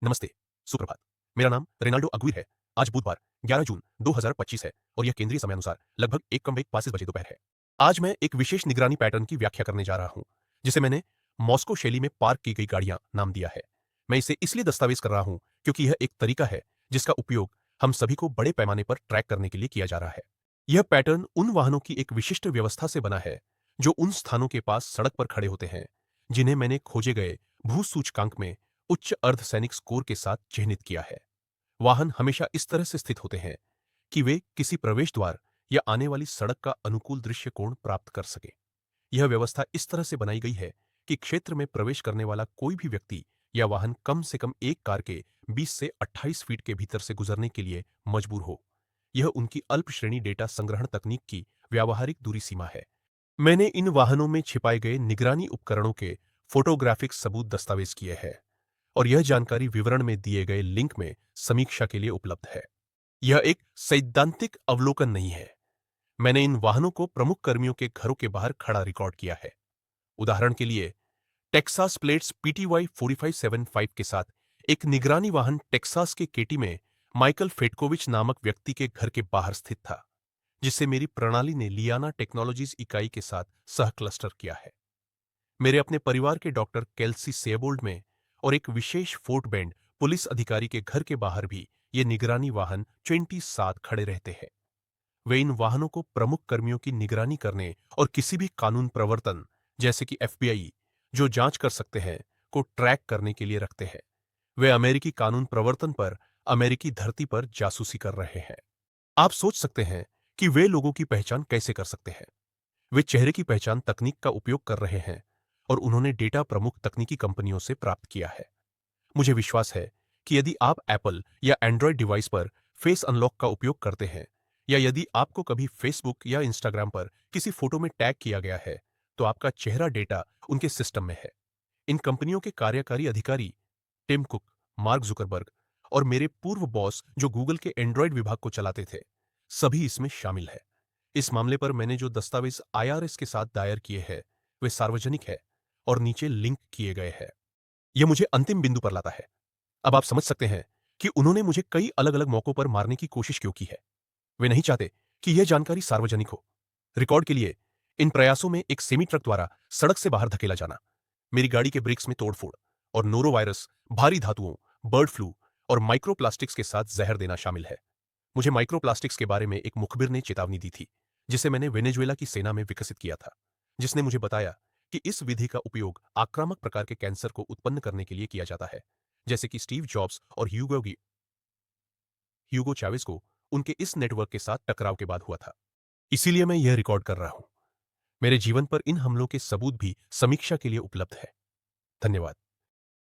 नमस्ते, सुप्रभात। मेरा नाम रेनाल्डो अग्विर है। आज बुधवार 11 जून 2025 है और यह केंद्रीय समयानुसार लगभग 1:05 बजे दोपहर है। आज मैं एक विशेष निगरानी पैटर्न की व्याख्या करने जा रहा हूं, जिसे मैंने मॉस्को शैली में पार्क की गई गाड़ियां नाम दिया है। मैं इसे इसलिए दस्तावेज कर रहा हूं क्योंकि यह एक तरीका है जिसका उपयोग हम सभी को बड़े पैमाने पर ट्रैक करने के लिए किया जा रहा है। यह पैटर्न उन वाहनों की एक विशिष्ट व्यवस्था से बना है जो उन स्थानों के पास सड़क पर खड़े होते हैं जिन्हें मैंने खोजे गए भू सूचकांक में उच्च अर्धसैनिक स्कोर के साथ चिह्नित किया है। वाहन हमेशा इस तरह से स्थित होते हैं कि वे किसी प्रवेश द्वार या आने वाली सड़क का अनुकूल दृश्य कोण प्राप्त कर सके। यह व्यवस्था इस तरह से बनाई गई है कि क्षेत्र में प्रवेश करने वाला कोई भी व्यक्ति या वाहन कम से कम एक कार के 20 से 28 फीट के भीतर से गुजरने के लिए मजबूर हो। यह उनकी अल्प श्रेणी डेटा संग्रहण तकनीक की व्यावहारिक दूरी सीमा है। मैंने इन वाहनों में छिपाए गए निगरानी उपकरणों के फोटोग्राफिक सबूत दस्तावेज किए हैं और यह जानकारी विवरण में दिए गए लिंक में समीक्षा के लिए उपलब्ध है। यह एक सैद्धांतिक अवलोकन नहीं है। मैंने इन वाहनों को प्रमुख कर्मियों के घरों के बाहर खड़ा रिकॉर्ड किया है। उदाहरण के लिए, टेक्सास प्लेट्स पीटीवाई 4575 के साथ एक निगरानी वाहन टेक्सास के केटी में माइकल फेटकोविच नामक व्यक्ति के घर के बाहर स्थित था, जिसे मेरी प्रणाली ने लियाना टेक्नोलॉजीज इकाई के साथ सह क्लस्टर किया है। मेरे अपने परिवार के डॉक्टर केल्सी सेबोल्ड में और एक विशेष फोर्ट बेंड पुलिस अधिकारी के घर के बाहर भी ये निगरानी वाहन 27 खड़े रहते हैं। वे इन वाहनों को प्रमुख कर्मियों की निगरानी करने और किसी भी कानून प्रवर्तन, जैसे कि एफबीआई, जो जांच कर सकते हैं, को ट्रैक करने के लिए रखते हैं। वे अमेरिकी कानून प्रवर्तन पर अमेरिकी धरती पर जासूसी कर रहे हैं। आप सोच सकते हैं कि वे लोगों की पहचान कैसे कर सकते हैं। वे चेहरे की पहचान तकनीक का उपयोग कर रहे हैं और उन्होंने डेटा प्रमुख तकनीकी कंपनियों से प्राप्त किया है। मुझे विश्वास है कि यदि आप एप्पल या एंड्रॉयड डिवाइस पर फेस अनलॉक का उपयोग करते हैं, या यदि आपको कभी फेसबुक या इंस्टाग्राम पर किसी फोटो में टैग किया गया है, तो आपका चेहरा डेटा उनके सिस्टम में है। इन कंपनियों के कार्यकारी अधिकारी टिम कुक, मार्क जुकरबर्ग और मेरे पूर्व बॉस जो गूगल के एंड्रॉयड विभाग को चलाते थे, सभी इसमें शामिल है। इस मामले पर मैंने जो दस्तावेज आईआरएस के साथ दायर किए हैं, वे सार्वजनिक है और नीचे लिंक किए गए हैं। यह मुझे अंतिम बिंदु पर लाता है। अब आप समझ सकते हैं कि उन्होंने मुझे कई अलग-अलग मौकों पर मारने की कोशिश क्यों की है। वे नहीं चाहते कि यह जानकारी सार्वजनिक हो। रिकॉर्ड के लिए, इन प्रयासों में एक सेमी ट्रक द्वारा सड़क से बाहर धकेला जाना, मेरी गाड़ी के ब्रेक्स में तोड़फोड़ और नोरोवायरस, भारी धातुओं, बर्ड फ्लू और माइक्रोप्लास्टिक्स के साथ जहर देना शामिल है। मुझे माइक्रोप्लास्टिक्स के बारे में एक मुखबिर ने चेतावनी दी थी, जिसे मैंने वेनेजुएला की सेना में विकसित किया था, जिसने मुझे बताया कि इस विधि का उपयोग आक्रामक प्रकार के कैंसर को उत्पन्न करने के लिए किया जाता है, जैसे कि स्टीव जॉब्स और ह्यूगो चावेज को उनके इस नेटवर्क के साथ टकराव के बाद हुआ था। इसीलिए मैं यह रिकॉर्ड कर रहा हूं। मेरे जीवन पर इन हमलों के सबूत भी समीक्षा के लिए उपलब्ध है। धन्यवाद।